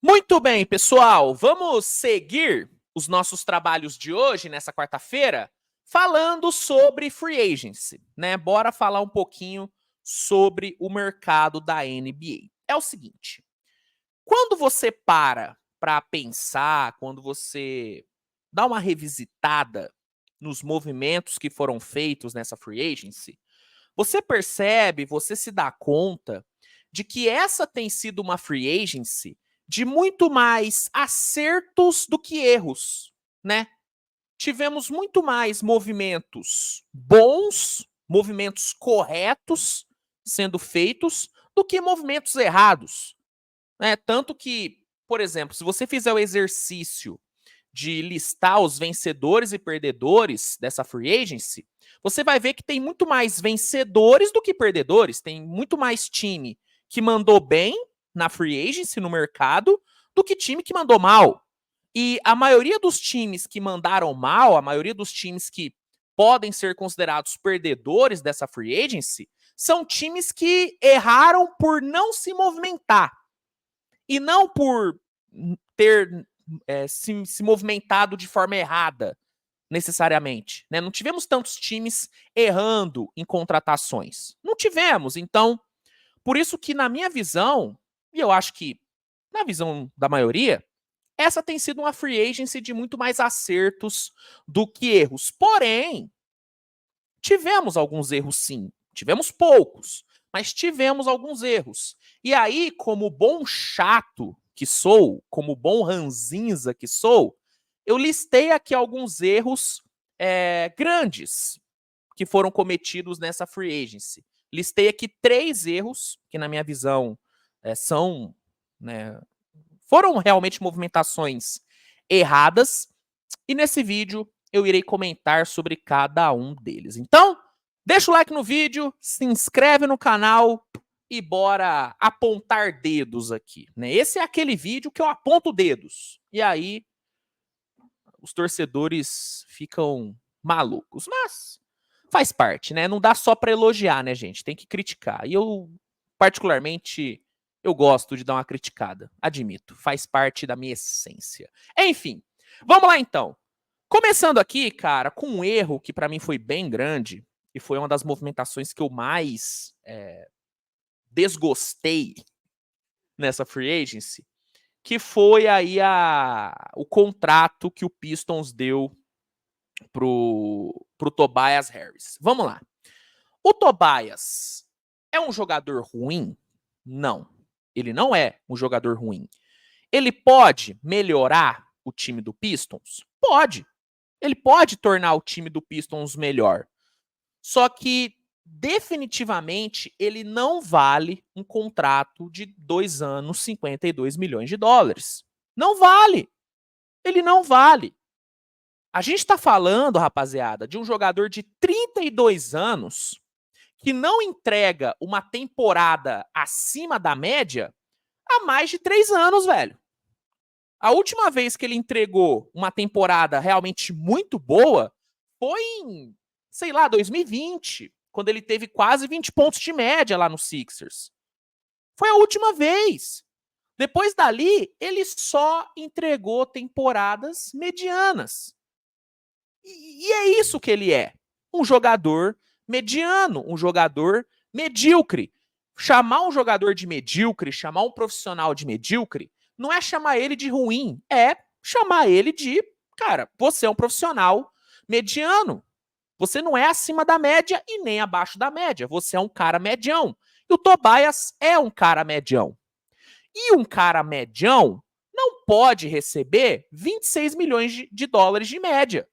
Muito bem, pessoal. Vamos seguir os nossos trabalhos de hoje, nessa quarta-feira, falando sobre free agency, né? Bora falar um pouquinho sobre o mercado da NBA. É o seguinte, quando você para pensar, quando você dá uma revisitada nos movimentos que foram feitos nessa free agency, você percebe, você se dá conta de que essa tem sido uma free agency de muito mais acertos do que erros, né? Tivemos muito mais movimentos bons, movimentos corretos sendo feitos do que movimentos errados, né? Tanto que, por exemplo, se você fizer o exercício de listar os vencedores e perdedores dessa free agency, você vai ver que tem muito mais vencedores do que perdedores. Tem muito mais time que mandou bem na free agency, no mercado, do que time que mandou mal. E a maioria dos times que mandaram mal, a maioria dos times que podem ser considerados perdedores dessa free agency, são times que erraram por não se movimentar. E não por ter se movimentado de forma errada, necessariamente. Né? Não tivemos tantos times errando em contratações. Não tivemos. Então, por isso que, na minha visão, e eu acho que na visão da maioria, essa tem sido uma free agency de muito mais acertos do que erros. Porém, tivemos alguns erros, sim. Tivemos poucos, mas tivemos alguns erros. E aí, como bom chato que sou, como bom ranzinza que sou, eu listei aqui alguns erros grandes que foram cometidos nessa free agency. Listei aqui 3 erros que, na minha visão, são, né, foram realmente movimentações erradas. E nesse vídeo eu irei comentar sobre cada um deles. Então, deixa o like no vídeo, se inscreve no canal e bora apontar dedos aqui, né? Esse é aquele vídeo que eu aponto dedos. E aí os torcedores ficam malucos, mas faz parte, né? Não dá só para elogiar, né, gente? Tem que criticar. E eu particularmente eu gosto de dar uma criticada, admito, faz parte da minha essência. Enfim, vamos lá então. Começando aqui, cara, com um erro que para mim foi bem grande e foi uma das movimentações que eu mais desgostei nessa free agency, que foi aí o contrato que o Pistons deu pro Tobias Harris. Vamos lá. O Tobias é um jogador ruim? Não. Ele não é um jogador ruim. Ele pode melhorar o time do Pistons? Pode. Ele pode tornar o time do Pistons melhor. Só que, definitivamente, ele não vale um contrato de 2 anos, 52 milhões de dólares. Não vale. Ele não vale. A gente está falando, rapaziada, de um jogador de 32 anos que não entrega uma temporada acima da média há mais de 3 anos, velho. A última vez que ele entregou uma temporada realmente muito boa foi em, sei lá, 2020, quando ele teve quase 20 pontos de média lá no Sixers. Foi a última vez. Depois dali, ele só entregou temporadas medianas. E é isso que ele é. Um jogador mediano, um jogador medíocre. Chamar um jogador de medíocre, chamar um profissional de medíocre, não é chamar ele de ruim, é chamar ele de, cara, você é um profissional mediano. Você não é acima da média e nem abaixo da média. Você é um cara medião. E o Tobias é um cara medião. E um cara medião não pode receber 26 milhões de dólares de média.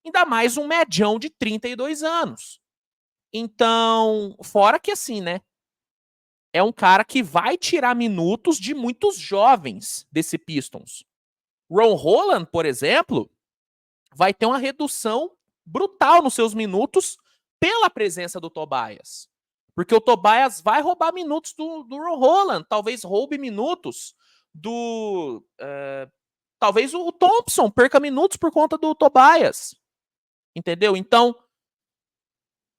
Ainda mais um medião de 32 anos. Então, fora que assim, né? É um cara que vai tirar minutos de muitos jovens desse Pistons. Ron Holland, por exemplo, vai ter uma redução brutal nos seus minutos pela presença do Tobias. Porque o Tobias vai roubar minutos do Ron Holland. Talvez roube minutos do... talvez o Thompson perca minutos por conta do Tobias. Entendeu? Então,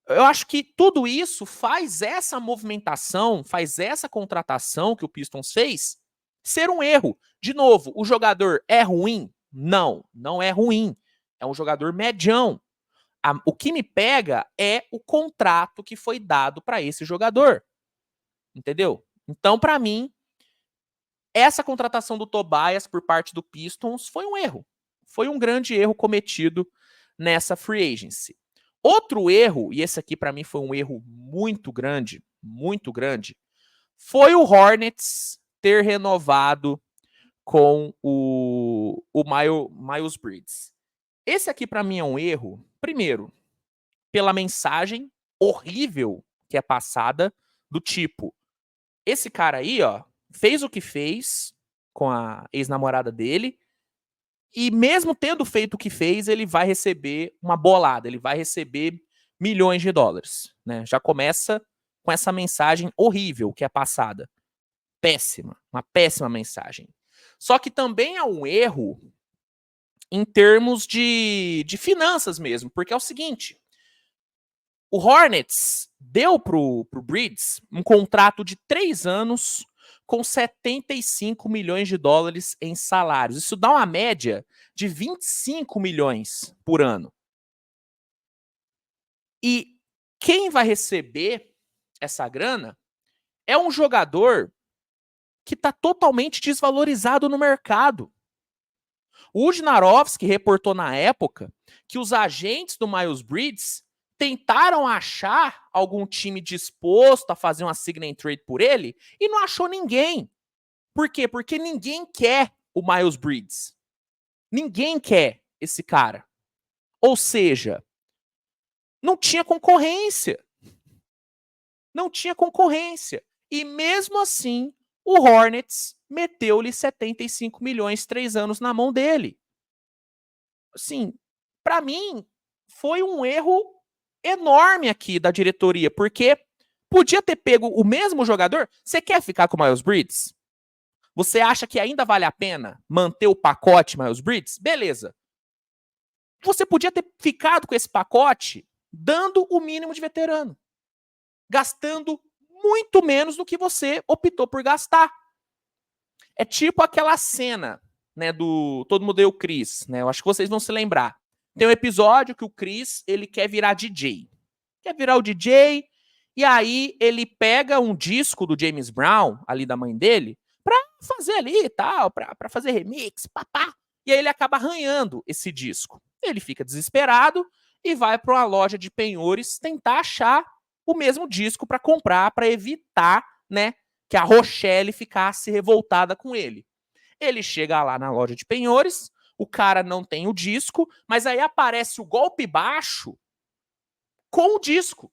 eu acho que tudo isso faz essa movimentação, faz essa contratação que o Pistons fez ser um erro. De novo, o jogador é ruim? Não, não é ruim. É um jogador medião. O que me pega é o contrato que foi dado para esse jogador. Entendeu? Então, para mim, essa contratação do Tobias por parte do Pistons foi um erro. Foi um grande erro cometido nessa free agency. Outro erro, e esse aqui para mim foi um erro muito grande, foi o Hornets ter renovado com o Miles Bridges. Esse aqui para mim é um erro, primeiro, pela mensagem horrível que é passada, do tipo, esse cara aí, ó, fez o que fez com a ex-namorada dele, e mesmo tendo feito o que fez, ele vai receber uma bolada, ele vai receber milhões de dólares, né? Já começa com essa mensagem horrível que é passada. Péssima, uma péssima mensagem. Só que também é um erro em termos de finanças mesmo, porque é o seguinte, o Hornets deu pro Bridges um contrato de 3 anos com 75 milhões de dólares em salários. Isso dá uma média de 25 milhões por ano. E quem vai receber essa grana é um jogador que está totalmente desvalorizado no mercado. O Wojnarowski reportou na época que os agentes do Miles Bridges tentaram achar algum time disposto a fazer uma sign and trade por ele e não achou ninguém. Por quê? Porque ninguém quer o Miles Bridges. Ninguém quer esse cara. Ou seja, não tinha concorrência. Não tinha concorrência. E mesmo assim, o Hornets meteu-lhe 75 milhões 3 anos na mão dele. Assim, para mim, foi um erro enorme aqui da diretoria, porque podia ter pego o mesmo jogador. Você quer ficar com o Miles Bridges? Você acha que ainda vale a pena manter o pacote Miles Bridges? Beleza. Você podia ter ficado com esse pacote dando o mínimo de veterano, gastando muito menos do que você optou por gastar. É tipo aquela cena, né, do Todo Mundo Odeia o Chris, né? Eu acho que vocês vão se lembrar. Tem um episódio que o Chris, ele quer virar DJ. Quer virar o DJ, e aí ele pega um disco do James Brown, ali da mãe dele, pra fazer ali e tal, pra fazer remix, papá. E aí ele acaba arranhando esse disco. Ele fica desesperado e vai para uma loja de penhores tentar achar o mesmo disco para comprar, para evitar, né, que a Rochelle ficasse revoltada com ele. Ele chega lá na loja de penhores, o cara não tem o disco, mas aí aparece o golpe baixo com o disco.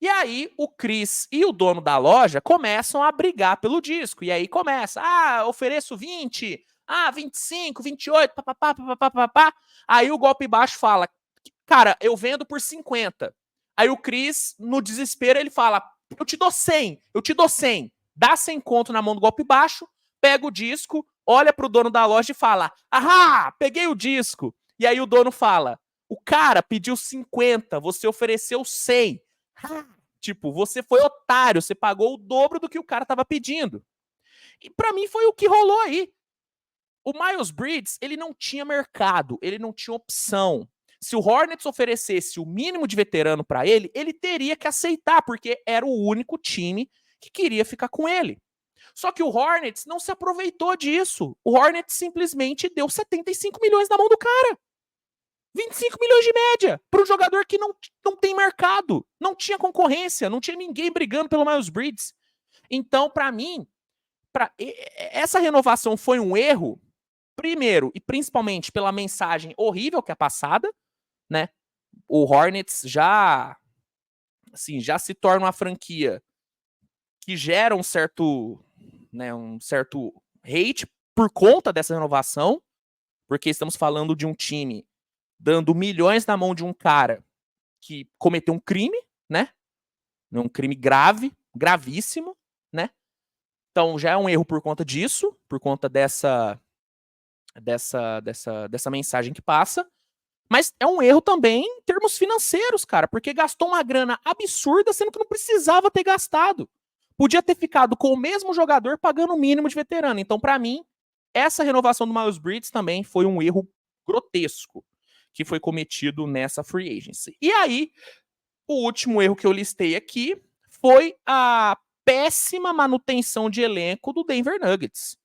E aí o Chris e o dono da loja começam a brigar pelo disco. E aí começa, ofereço 20, 25, 28, papapá, papapá, papapá. Aí o golpe baixo fala, cara, eu vendo por 50. Aí o Chris, no desespero, ele fala, eu te dou 100, dá 100 conto na mão do golpe baixo, pega o disco, olha pro dono da loja e fala, peguei o disco. E aí o dono fala, o cara pediu 50, você ofereceu 100. Tipo, você foi otário, você pagou o dobro do que o cara tava pedindo. E pra mim foi o que rolou aí. O Miles Bridges, ele não tinha mercado, ele não tinha opção. Se o Hornets oferecesse o mínimo de veterano para ele, ele teria que aceitar, porque era o único time que queria ficar com ele. Só que o Hornets não se aproveitou disso. O Hornets simplesmente deu 75 milhões na mão do cara. 25 milhões de média para um jogador que não tem mercado, não tinha concorrência, não tinha ninguém brigando pelo Miles Bridges. Então, para mim, essa renovação foi um erro, primeiro e principalmente pela mensagem horrível que é passada, né? O Hornets já se torna uma franquia que gera um certo hate por conta dessa renovação, porque estamos falando de um time dando milhões na mão de um cara que cometeu um crime, né? Um crime grave, gravíssimo, né? Então já é um erro por conta disso, por conta dessa mensagem que passa. Mas é um erro também em termos financeiros, cara, porque gastou uma grana absurda, sendo que não precisava ter gastado. podia ter ficado com o mesmo jogador pagando o mínimo de veterano. Então, para mim, essa renovação do Miles Bridges também foi um erro grotesco que foi cometido nessa free agency. E aí, o último erro que eu listei aqui foi a péssima manutenção de elenco do Denver Nuggets.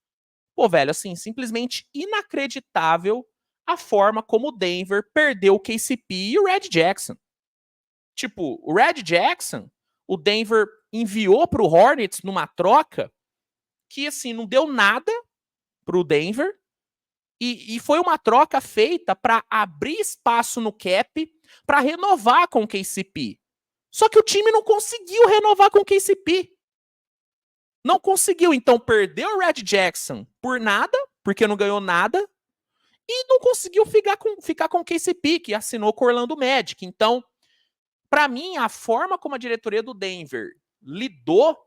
Pô, velho, assim, simplesmente inacreditável a forma como o Denver perdeu o KCP e o Red Jackson. Tipo, o Red Jackson, o Denver enviou pro Hornets numa troca que, assim, não deu nada pro Denver e foi uma troca feita para abrir espaço no cap para renovar com o KCP. Só que o time não conseguiu renovar com o KCP. Não conseguiu, então perdeu o Red Jackson por nada, porque não ganhou nada, e não conseguiu ficar com o KCP, que assinou com o Orlando Magic. Então, para mim, a forma como a diretoria do Denver lidou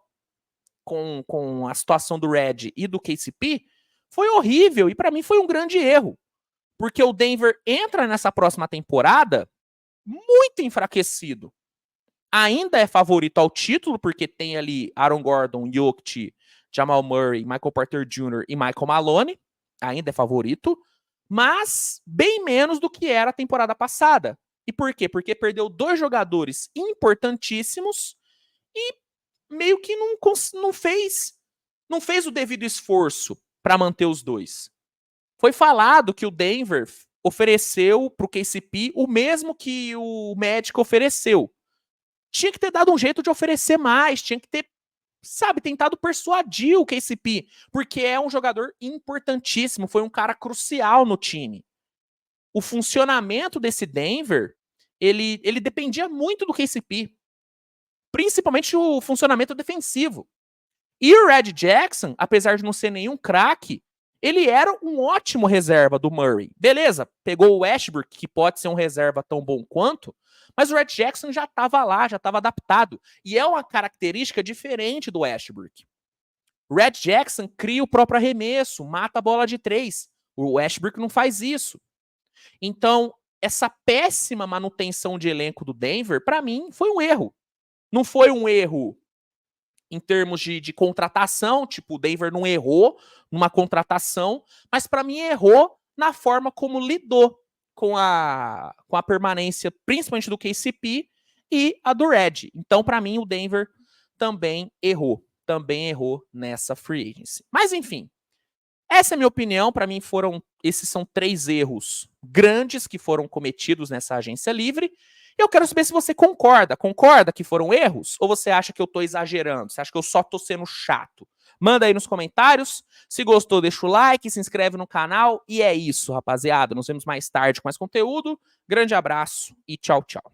com a situação do Red e do KCP foi horrível, e para mim foi um grande erro. Porque o Denver entra nessa próxima temporada muito enfraquecido. Ainda é favorito ao título, porque tem ali Aaron Gordon, Jokic, Jamal Murray, Michael Porter Jr. e Michael Malone. Ainda é favorito, mas bem menos do que era a temporada passada. E por quê? Porque perdeu 2 jogadores importantíssimos e meio que não fez o devido esforço para manter os 2. Foi falado que o Denver ofereceu para o KCP o mesmo que o Magic ofereceu. Tinha que ter dado um jeito de oferecer mais, tinha que ter, sabe, tentado persuadir o KCP, porque é um jogador importantíssimo, foi um cara crucial no time. O funcionamento desse Denver, ele dependia muito do KCP, principalmente o funcionamento defensivo. E o Red Jackson, apesar de não ser nenhum craque, ele era um ótimo reserva do Murray. Beleza, pegou o Westbrook, que pode ser um reserva tão bom quanto, mas o Red Jackson já estava lá, já estava adaptado. E é uma característica diferente do Westbrook. O Red Jackson cria o próprio arremesso, mata a bola de 3. O Westbrook não faz isso. Então, essa péssima manutenção de elenco do Denver, para mim, foi um erro. Não foi um erro em termos de contratação, tipo, o Denver não errou numa contratação, mas para mim errou na forma como lidou com a permanência, principalmente do KCP e a do Red. Então, para mim, o Denver também errou nessa free agency. Mas, enfim, essa é a minha opinião. Para mim, esses são 3 erros grandes que foram cometidos nessa agência livre. Eu quero saber se você concorda. Concorda que foram erros? Ou você acha que eu tô exagerando? Você acha que eu só tô sendo chato? Manda aí nos comentários. Se gostou, deixa o like, se inscreve no canal. E é isso, rapaziada. Nos vemos mais tarde com mais conteúdo. Grande abraço e tchau, tchau.